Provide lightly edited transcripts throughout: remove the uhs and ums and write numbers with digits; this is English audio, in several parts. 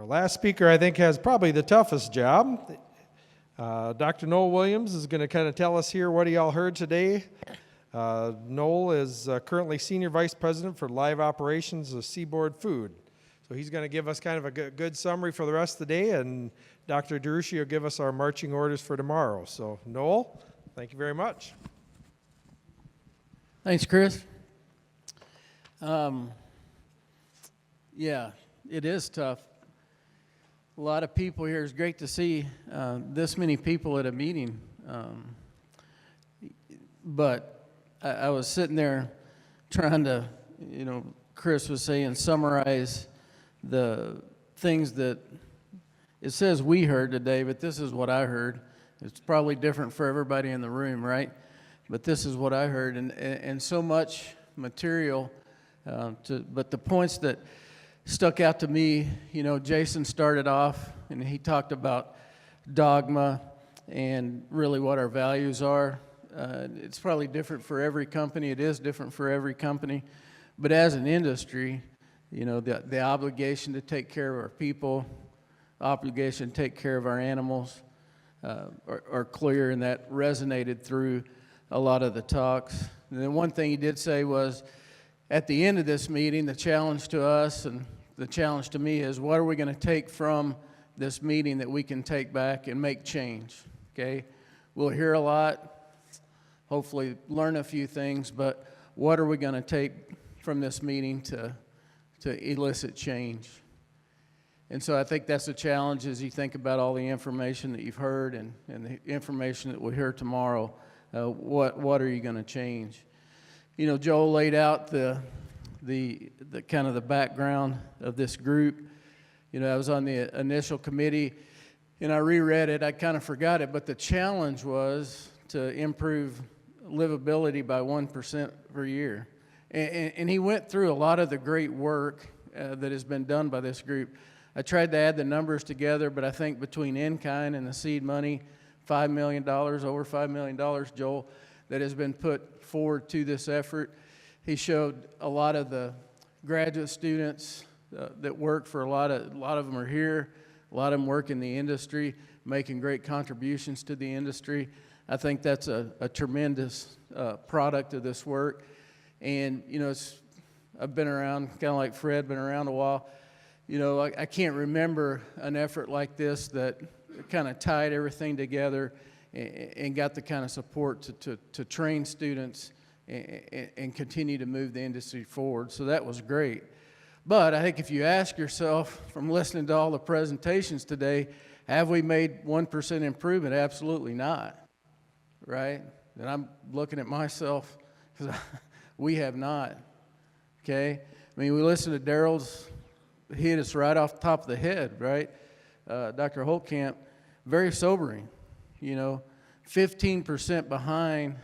Our last speaker, I think, has probably the toughest job. Dr. Noel Williams is going to kind of tell us here what y'all heard today. Noel is currently Senior Vice President for Live Operations of Seaboard Food. So he's going to give us kind of a good summary for the rest of the day, and Dr. DeRushi will give us our marching orders for tomorrow. So, Noel, thank you very much. Thanks, Chris. Yeah, it is tough. A lot of people here. It's great to see this many people at a meeting. But I was sitting there trying to, Chris was saying, summarize the things that it says we heard today, but this is what I heard. It's probably different for everybody in the room, right? But this is what I heard, and so much material. But the points that stuck out to me, Jason started off and he talked about dogma and really what our values are. It's probably different for every company. It is different for every company. But as an industry, the obligation to take care of our people, obligation to take care of our animals are clear, and that resonated through a lot of the talks. And then one thing he did say was, at the end of this meeting, the challenge to us and the challenge to me is, what are we going to take from this meeting that we can take back and make change? Okay? We'll hear a lot, hopefully learn a few things, but what are we going to take from this meeting to elicit change? And so I think that's the challenge as you think about all the information that you've heard and the information that we'll hear tomorrow. What are you going to change? Joel laid out the kind of the background of this group. I was on the initial committee, and I reread it. I kind of forgot it, but the challenge was to improve livability by 1% per year. And he went through a lot of the great work that has been done by this group. I tried to add the numbers together, but I think between in-kind and the seed money, $5 million, over $5 million, Joel, that has been put forward to this effort. He showed a lot of the graduate students that work for a lot of them are here. A lot of them work in the industry, making great contributions to the industry. I think that's a tremendous product of this work. And, I've been around, kind of like Fred, been around a while. I can't remember an effort like this that kind of tied everything together and got the kind of support to train students and continue to move the industry forward. So that was great. But I think if you ask yourself, from listening to all the presentations today, have we made 1% improvement? Absolutely not, right? And I'm looking at myself because we have not, okay? We listened to Daryl's, hit us right off the top of the head, right? Dr. Holtkamp, very sobering, 15% behind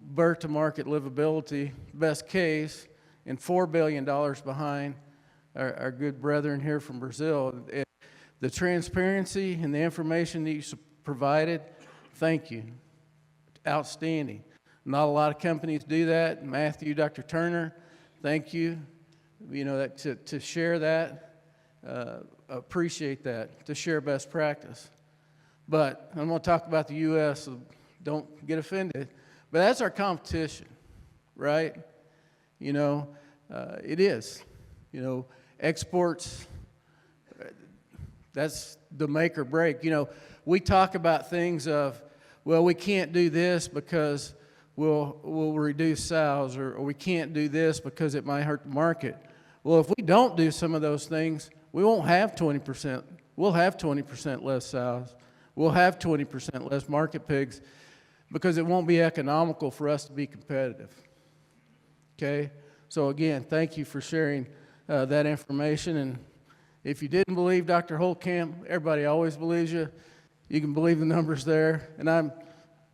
birth to market livability, best case, and $4 billion behind our good brethren here from Brazil. The transparency and the information that you provided, thank you. Outstanding. Not a lot of companies do that. Matthew, Dr. Turner, thank you. To share that, appreciate that, to share best practice. But I'm going to talk about the U.S., so don't get offended. But that's our competition, right? It is. Exports, that's the make or break. We talk about things of, well, we can't do this because we'll reduce sows, or we can't do this because it might hurt the market. Well, if we don't do some of those things, we won't have 20%. We'll have 20% less sows. We'll have 20% less market pigs because it won't be economical for us to be competitive. Okay? So again, thank you for sharing that information. And if you didn't believe Dr. Holtkamp, everybody always believes you. You can believe the numbers there. And I'm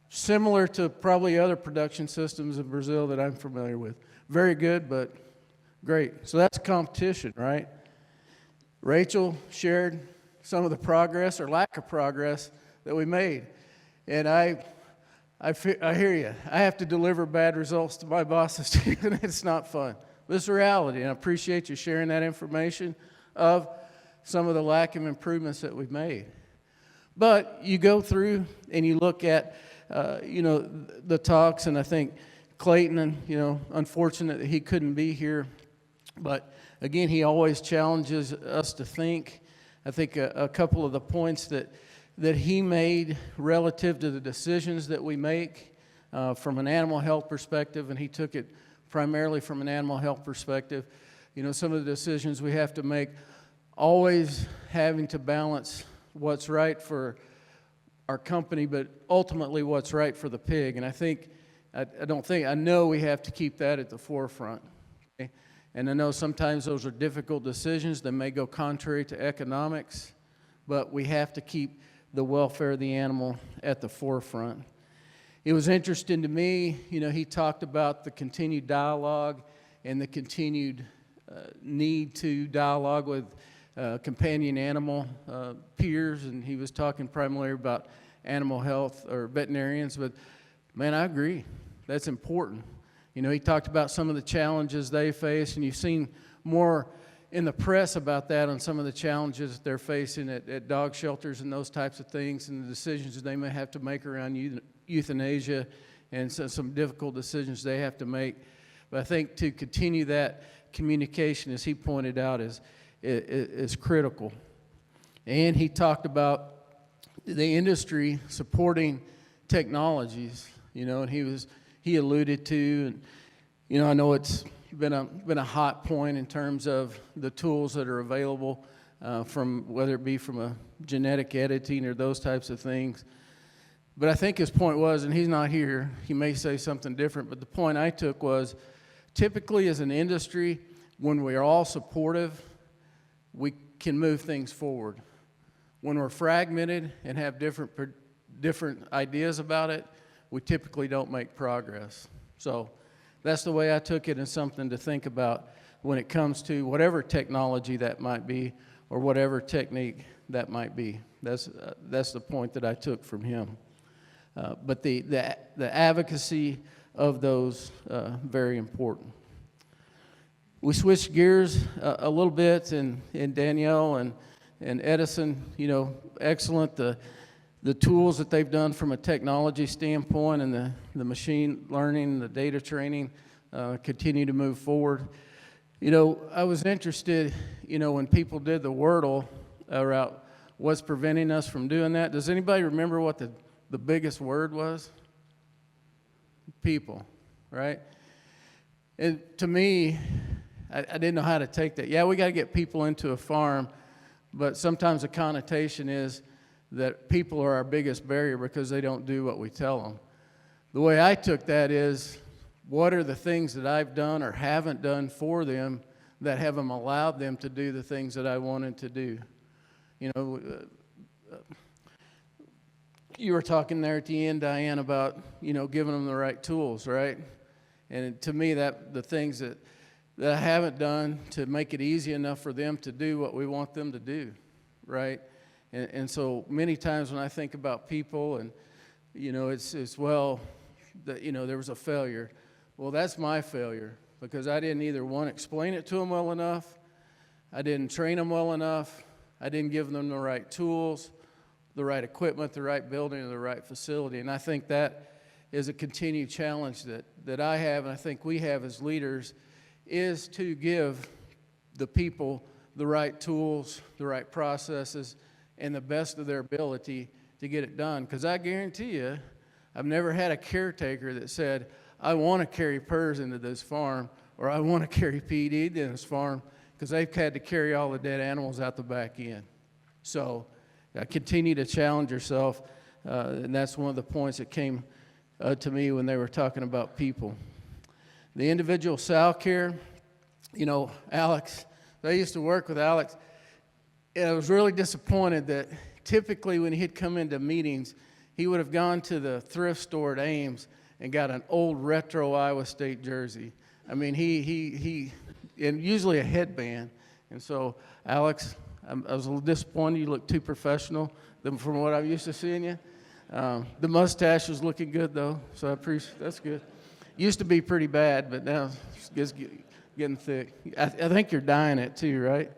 similar to probably other production systems in Brazil that I'm familiar with. Very good, but great. So that's competition, right? Rachel shared some of the progress or lack of progress that we made. And I hear you. I have to deliver bad results to my bosses too, and it's not fun. But it's reality, and I appreciate you sharing that information of some of the lack of improvements that we've made. But you go through and you look at, the talks, and I think Clayton, and, unfortunate that he couldn't be here. But again, he always challenges us to think. I think a couple of the points that he made relative to the decisions that we make from an animal health perspective, and he took it primarily from an animal health perspective. Some of the decisions we have to make, always having to balance what's right for our company, but ultimately what's right for the pig. And I know we have to keep that at the forefront. Okay? And I know sometimes those are difficult decisions that may go contrary to economics, but we have to keep the welfare of the animal at the forefront. It was interesting to me, he talked about the continued dialogue and the continued need to dialogue with companion animal peers, and he was talking primarily about animal health or veterinarians, but man, I agree. That's important. He talked about some of the challenges they face, and you've seen more in the press about that on some of the challenges that they're facing at dog shelters and those types of things, and the decisions that they may have to make around euthanasia, and so some difficult decisions they have to make. But I think to continue that communication, as he pointed out, is critical. And he talked about the industry supporting technologies, and he alluded to, and I know it's been a hot point in terms of the tools that are available from whether it be from a genetic editing or those types of things. But I think his point was, and he's not here, he may say something different, but the point I took was, typically as an industry, when we are all supportive, we can move things forward. When we're fragmented and have different ideas about it, we typically don't make progress. So that's the way I took it, and something to think about when it comes to whatever technology that might be or whatever technique that might be. That's the point that I took from him. But the advocacy of those, very important. We switched gears a little bit, and Danielle and Edison, excellent. The tools that they've done from a technology standpoint, and the machine learning, the data training, continue to move forward. I was interested, when people did the Wordle about what's preventing us from doing that. Does anybody remember what the biggest word was? People, right? And to me, I didn't know how to take that. Yeah, we got to get people into a farm, but sometimes the connotation is that people are our biggest barrier because they don't do what we tell them. The way I took that is, what are the things that I've done or haven't done for them that haven't allowed them to do the things that I wanted to do? You were talking there at the end, Diane, about, giving them the right tools, right? And to me, that the things that I haven't done to make it easy enough for them to do what we want them to do, right? And so many times when I think about people, and, it's well, there was a failure. Well, that's my failure, because I didn't either, one, explain it to them well enough, I didn't train them well enough, I didn't give them the right tools, the right equipment, the right building, or the right facility. And I think that is a continued challenge that I have, and I think we have as leaders, is to give the people the right tools, the right processes, and the best of their ability to get it done. Because I guarantee you, I've never had a caretaker that said, I want to carry PERS into this farm, or I want to carry PD into this farm, because they've had to carry all the dead animals out the back end. So continue to challenge yourself, and that's one of the points that came to me when they were talking about people. The individual sow care, Alex, I used to work with Alex, and I was really disappointed that typically when he'd come into meetings, he would have gone to the thrift store at Ames and got an old retro Iowa State jersey. I mean, he and usually a headband. And so, Alex, I was a little disappointed. You look too professional from what I'm used to seeing you. The mustache was looking good, though, so I appreciate that's good. Used to be pretty bad, but now it's getting thick. I think you're dyeing it, too, right?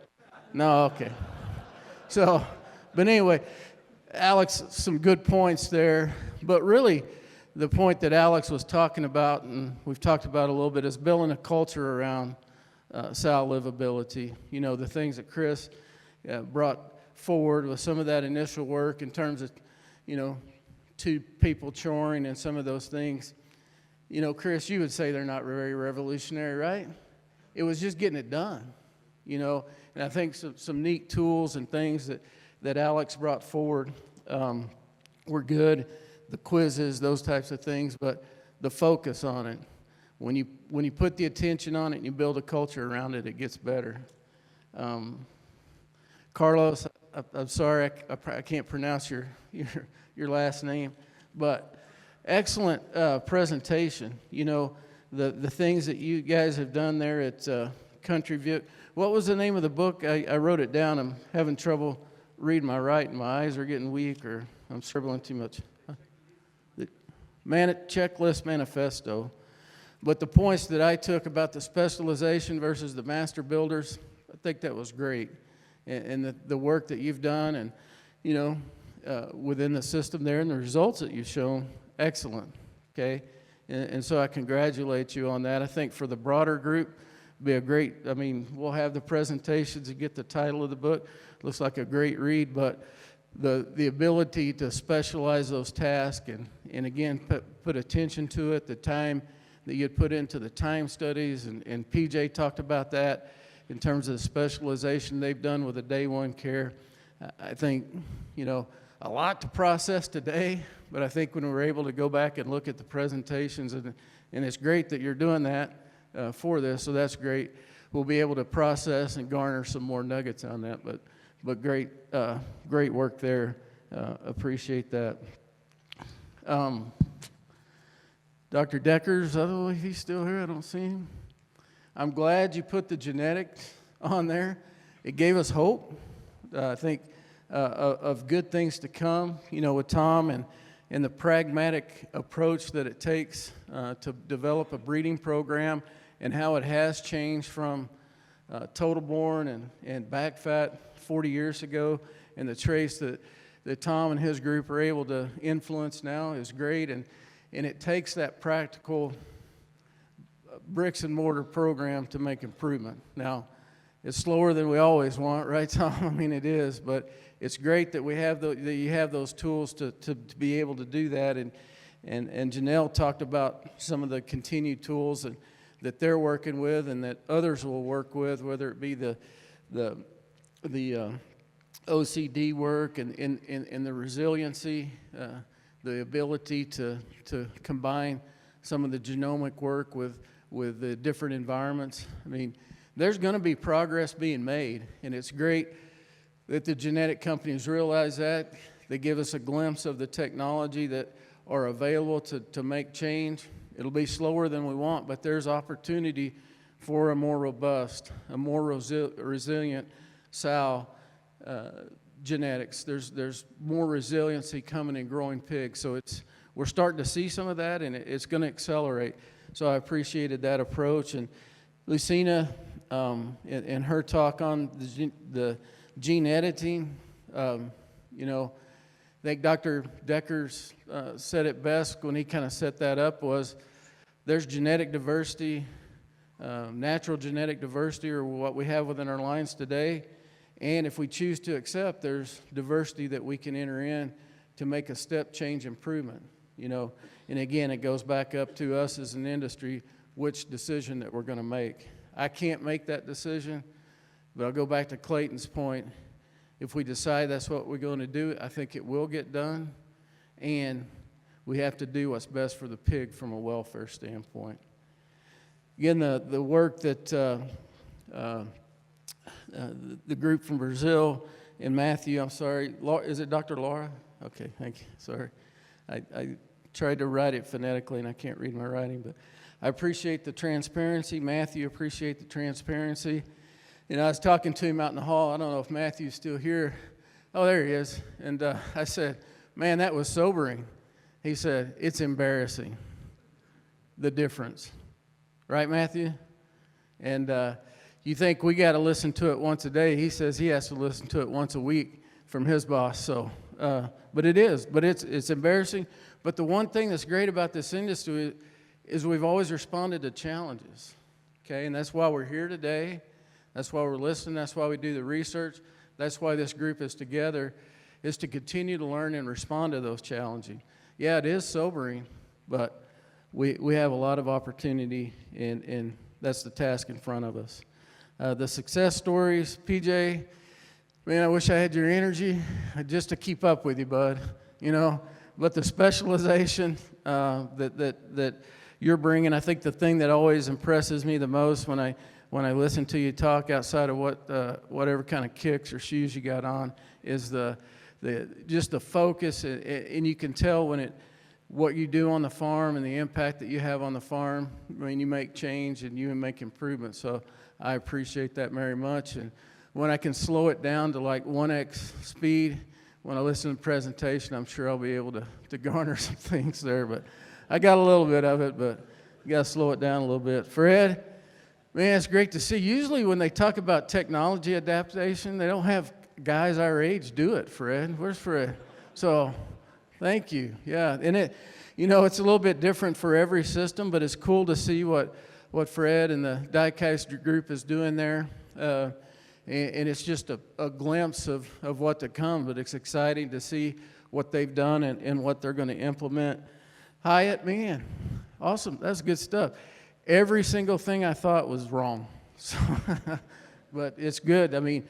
No, okay. So, but anyway, Alex, some good points there. But really, the point that Alex was talking about, and we've talked about a little bit, is building a culture around Sal livability. You know, the things that Chris brought forward with some of that initial work in terms of, you know, two people choring and some of those things. You know, Chris, you would say they're not very revolutionary, right? It was just getting it done, you know. And I think some neat tools and things that Alex brought forward were good. The quizzes, those types of things, but the focus on it. When you put the attention on it and you build a culture around it, it gets better. Carlos, I'm sorry, I can't pronounce your last name, but excellent presentation. You know, the things that you guys have done there at Country View. What was the name of the book? I wrote it down. I'm having trouble reading my writing. My eyes are getting weak, or I'm scribbling too much. Checklist Manifesto. But the points that I took about the specialization versus the master builders, I think that was great. And the work that you've done and, you know, within the system there and the results that you've shown, excellent, okay? And so I congratulate you on that. I think for the broader group, be a great, I mean, we'll have the presentations and get the title of the book. Looks like a great read, but the ability to specialize those tasks and again, put attention to it, the time that you'd put into the time studies, and PJ talked about that in terms of the specialization they've done with the day one care. I think, you know, a lot to process today, but I think when we're able to go back and look at the presentations, and it's great that you're doing that for this, so that's great. We'll be able to process and garner some more nuggets on that, but great work there. Appreciate that. Dr. Deckers, I don't know if he's still here. I don't see him. I'm glad you put the genetics on there. It gave us hope, I think, of good things to come, you know, with Tom and the pragmatic approach that it takes to develop a breeding program and how it has changed from total born and back fat 40 years ago, and the traits that Tom and his group are able to influence now is great. And it takes that practical bricks and mortar program to make improvement. Now, it's slower than we always want, right, Tom? I mean, it is, but it's great that we have that you have those tools to be able to do that. And Janelle talked about some of the continued tools that they're working with and that others will work with, whether it be the OCD work and the resiliency, the ability to combine some of the genomic work with the different environments. I mean, there's going to be progress being made, and it's great that the genetic companies realize that. They give us a glimpse of the technology that are available to make change. It'll be slower than we want, but there's opportunity for a more robust, a more resilient sow genetics. There's more resiliency coming in growing pigs. So we're starting to see some of that, and it's going to accelerate. So I appreciated that approach. And Lucina, in her talk on the gene editing, you know, I think Dr. Deckers said it best when he kind of set that up was there's genetic diversity, natural genetic diversity, or what we have within our lines today. And if we choose to accept, there's diversity that we can enter in to make a step change improvement, you know. And again, it goes back up to us as an industry, which decision that we're going to make. I can't make that decision, but I'll go back to Clayton's point. If we decide that's what we're going to do, I think it will get done. And we have to do what's best for the pig from a welfare standpoint. Again, the work that the group from Brazil and Matthew, I'm sorry, is it Dr. Laura? Okay, thank you, sorry. I tried to write it phonetically and I can't read my writing, but I appreciate the transparency. Matthew, appreciate the transparency. You know, I was talking to him out in the hall. I don't know if Matthew's still here. Oh, there he is. And I said, man, that was sobering. He said, it's embarrassing, the difference. Right, Matthew? And, you think we got to listen to it once a day. He says he has to listen to it once a week from his boss. So, but it's embarrassing. But the one thing that's great about this industry is we've always responded to challenges, okay? And that's why we're here today. That's why we're listening. That's why we do the research. That's why this group is together, is to continue to learn and respond to those challenges. Yeah, it is sobering, but we have a lot of opportunity, and that's the task in front of us. The success stories, PJ, man, I wish I had your energy just to keep up with you, bud, you know. But the specialization that you're bringing, I think the thing that always impresses me the most when I listen to you talk, outside of whatever kind of kicks or shoes you got on, is just the focus, and you can tell what you do on the farm and the impact that you have on the farm. I mean, you make change and you make improvements. So I appreciate that very much. And when I can slow it down to like 1x speed, when I listen to the presentation, I'm sure I'll be able to garner some things there. But I got a little bit of it, but you got to slow it down a little bit. Fred, man, it's great to see. Usually when they talk about technology adaptation, they don't have guys our age do it, Fred. Where's Fred? So thank you. Yeah, and it's a little bit different for every system, but it's cool to see what Fred and the diecast group is doing there. And it's just a glimpse of what to come, but it's exciting to see what they've done and what they're going to implement. Hyatt, man, awesome. That's good stuff. Every single thing I thought was wrong, so but it's good. I mean,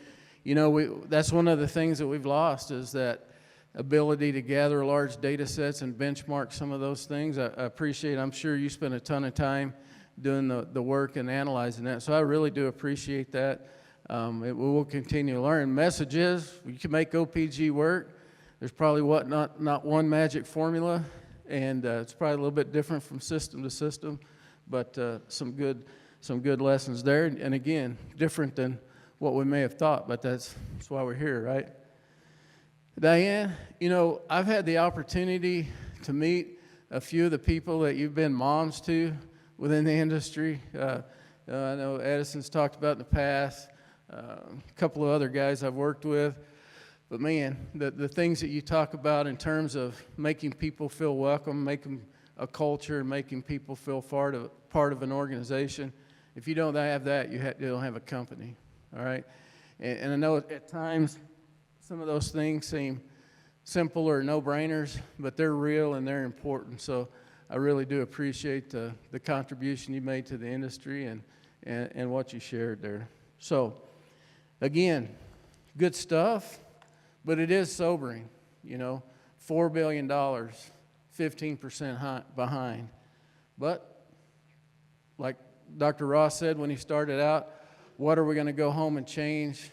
that's one of the things that we've lost, is that ability to gather large data sets and benchmark some of those things. I appreciate it. I'm sure you spend a ton of time doing the work and analyzing that, so I really do appreciate that. We will continue to learn. Message is, you can make OPG work. There's probably not one magic formula, and it's probably a little bit different from system to system, but some good lessons there. And again, different than what we may have thought, but that's why we're here, right? Diane, I've had the opportunity to meet a few of the people that you've been moms to within the industry. I know Edison's talked about in the past. A couple of other guys I've worked with. But man, the things that you talk about in terms of making people feel welcome, making a culture, making people feel part of an organization, if you don't have that, you don't have a company, all right? And I know at times some of those things seem simple or no-brainers, but they're real and they're important. So I really do appreciate the contribution you made to the industry and what you shared there. So again, good stuff, but it is sobering, $4 billion, 15% behind. But like Dr. Ross said when he started out, what are we going to go home and change?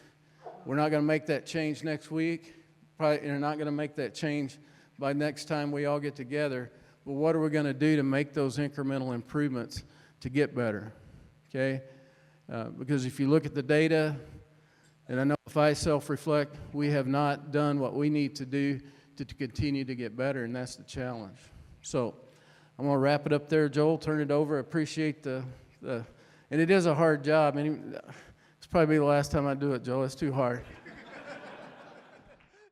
We're not going to make that change next week. Probably you're not going to make that change by next time we all get together. But what are we going to do to make those incremental improvements to get better? Okay? Because if you look at the data, and I know if I self-reflect, we have not done what we need to do to continue to get better, and that's the challenge. So I'm going to wrap it up there. Joel, turn it over. I appreciate and it is a hard job. It's probably the last time I do it, Joel. It's too hard.